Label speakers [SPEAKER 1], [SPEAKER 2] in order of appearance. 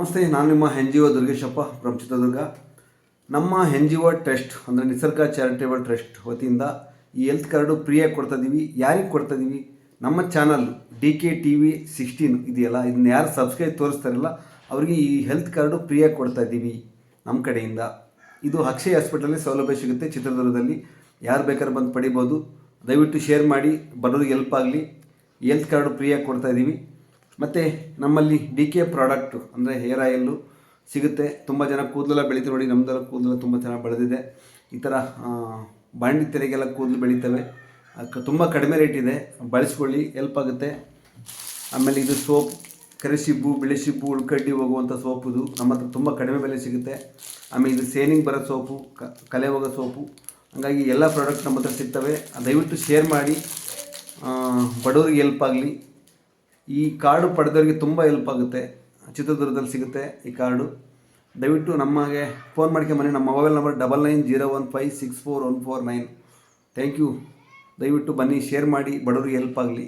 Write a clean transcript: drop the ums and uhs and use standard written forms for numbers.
[SPEAKER 1] ನಮಸ್ತೆ, ನಾನು ನಿಮ್ಮ N G O Durgeshappa from Chitradurga. ನಮ್ಮ ಎನ್ ಜಿ ಒ ಟ್ರಸ್ಟ್ ಅಂದರೆ ನಿಸರ್ಗ ಚಾರಿಟೇಬಲ್ ಟ್ರಸ್ಟ್ ವತಿಯಿಂದ ಈ ಹೆಲ್ತ್ ಕಾರ್ಡು ಫ್ರೀಯಾಗಿ ಕೊಡ್ತಾಯಿದ್ದೀವಿ. ಯಾರಿಗೆ ಕೊಡ್ತಾಯಿದ್ದೀವಿ? ನಮ್ಮ ಚಾನಲ್ DKTV16 ಇದೆಯಲ್ಲ, ಇದನ್ನ ಯಾರು ಸಬ್ಸ್ಕ್ರೈಬ್ ತೋರಿಸ್ತಾರಲ್ಲ ಅವರಿಗೆ ಈ ಹೆಲ್ತ್ ಕಾರ್ಡು ಫ್ರೀಯಾಗಿ ಕೊಡ್ತಾಯಿದ್ದೀವಿ ನಮ್ಮ ಕಡೆಯಿಂದ. ಇದು ಅಕ್ಷಯ್ ಹಾಸ್ಪಿಟಲಲ್ಲಿ ಸೌಲಭ್ಯ ಸಿಗುತ್ತೆ ಚಿತ್ರದುರ್ಗದಲ್ಲಿ. ಯಾರು ಬೇಕಾದ್ರೂ ಬಂದು ಪಡಿಬೋದು. ದಯವಿಟ್ಟು ಶೇರ್ ಮಾಡಿ, ಬಡವರಿಗೆ ಹೆಲ್ಪ್ ಆಗಲಿ. ಈ ಹೆಲ್ತ್ ಕಾರ್ಡು ಫ್ರೀಯಾಗಿ ಕೊಡ್ತಾಯಿದ್ದೀವಿ. ಮತ್ತು ನಮ್ಮಲ್ಲಿ DK ಪ್ರಾಡಕ್ಟು ಅಂದರೆ ಹೇರ್ ಆಯಿಲ್ಲು ಸಿಗುತ್ತೆ. ತುಂಬ ಜನ ಕೂದಲೆಲ್ಲ ಬೆಳೀತಾರೆ ನೋಡಿ, ನಮ್ಮದೆಲ್ಲ ಕೂದಲು ತುಂಬ ಚೆನ್ನಾಗಿ ಬೆಳೆದಿದೆ. ಈ ಥರ ಬಾಂಡಿ ತೆರೆಗೆಲ್ಲ ಕೂದಲು ಬೆಳೀತವೆ. ತುಂಬ ಕಡಿಮೆ ರೇಟ್ ಇದೆ, ಬಳಸ್ಕೊಳ್ಳಿ, ಹೆಲ್ಪ್ ಆಗುತ್ತೆ. ಆಮೇಲೆ ಇದು ಸೋಪ್, ಕರಿಸಿಬ್ಬು, ಬಿಳಿ ಸಿಬ್ಬು, ಉಳ್ಕಡ್ಡಿ ಹೋಗುವಂಥ ಸೋಪು. ಇದು ನಮ್ಮ ಹತ್ರ ತುಂಬ ಕಡಿಮೆ ಬೆಲೆ ಸಿಗುತ್ತೆ. ಆಮೇಲೆ ಇದು ಸೇನಿಂಗ್ ಬರೋ ಸೋಪು, ಕಲೆ ಹೋಗೋ ಸೋಪು. ಹಾಗಾಗಿ ಎಲ್ಲ ಪ್ರಾಡಕ್ಟ್ ನಮ್ಮ ಹತ್ರ ಸಿಗ್ತವೆ. ದಯವಿಟ್ಟು ಶೇರ್ ಮಾಡಿ, ಬಡವರಿಗೆ ಹೆಲ್ಪ್ ಆಗಲಿ. ಈ ಕಾರ್ಡು ಪಡೆದವರಿಗೆ ತುಂಬ ಹೆಲ್ಪ್ ಆಗುತ್ತೆ. ಚಿತ್ರದುರ್ಗದಲ್ಲಿ ಸಿಗುತ್ತೆ ಈ ಕಾರ್ಡು. ದಯವಿಟ್ಟು ನಮಗೆ ಫೋನ್ ಮಾಡ್ಕೊಂಬನ್ನಿ. ನಮ್ಮ ಮೊಬೈಲ್ ನಂಬರ್ 9901564149. Thank you. ದಯವಿಟ್ಟು ಬನ್ನಿ, ಶೇರ್ ಮಾಡಿ, ಬಡವರಿಗೆ ಹೆಲ್ಪ್ ಆಗಲಿ.